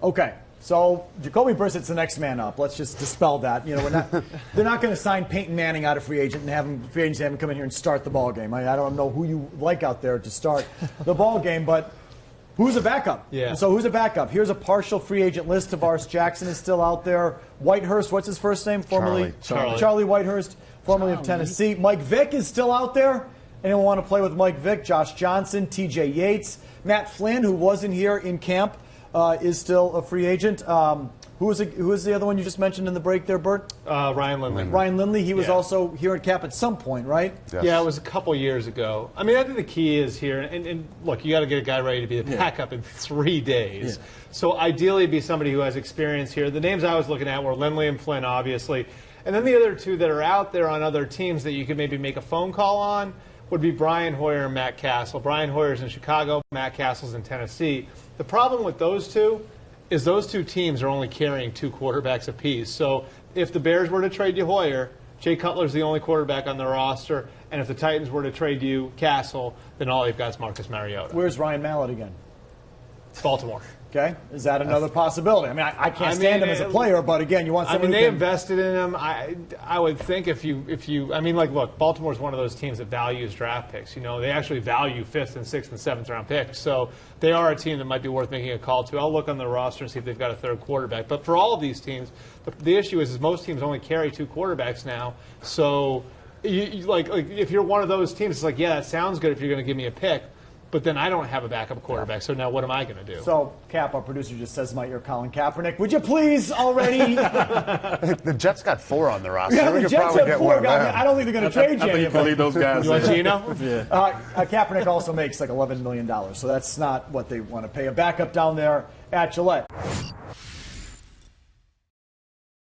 Okay, so Jacoby Brissett's the next man up. Let's just dispel that. You know, they're not going to sign Peyton Manning out of free agent and have free agents have him come in here and start the ball game. I don't know who you like out there to start the ball game, but who's a backup? Yeah. So who's a backup? Here's a partial free agent list. Tavares Jackson is still out there. Whitehurst, what's his first name? Formerly Charlie Whitehurst, formerly of Tennessee. Mike Vick is still out there. Anyone want to play with Mike Vick? Josh Johnson, T.J. Yates, Matt Flynn, who wasn't here in camp, is still a free agent. Who is the other one you just mentioned in the break there, Bert? Ryan Lindley. Ryan Lindley. He was also here at camp at some point, right? Yes. Yeah, it was a couple years ago. I mean, I think the key is here, and look, you got to get a guy ready to be the backup in 3 days. Yeah. So ideally, it'd be somebody who has experience here. The names I was looking at were Lindley and Flynn, obviously. And then the other two that are out there on other teams that you could maybe make a phone call on would be Brian Hoyer and Matt Castle. Brian Hoyer's in Chicago, Matt Castle's in Tennessee. The problem with those two is those two teams are only carrying 2 quarterbacks apiece. So if the Bears were to trade you Hoyer, Jay Cutler's the only quarterback on their roster. And if the Titans were to trade you Castle, then all they've got is Marcus Mariota. Where's Ryan Mallett again? Baltimore. Okay, is that another possibility? I mean, I can't stand him as a player, but again, you want somebody. I mean, they invested in him. I would think if you I mean, like, look, Baltimore's one of those teams that values draft picks. You know, they actually value 5th and 6th and 7th round picks. So they are a team that might be worth making a call to. I'll look on their roster and see if they've got a 3rd quarterback. But for all of these teams, the issue is most teams only carry 2 quarterbacks now. So, like if you're one of those teams, it's like, yeah, that sounds good if you're going to give me a pick. But then I don't have a backup quarterback, so now what am I going to do? So, Cap, our producer, just says in my ear, Colin Kaepernick. Would you please already? The Jets got 4 on the roster. Yeah, we the could Jets probably have get 4 one of guys. them. I don't think they're going to trade I think you can leave those guys. You want in. Gino? Yeah. Kaepernick also makes like $11 million, so that's not what they want to pay a backup down there at Gillette.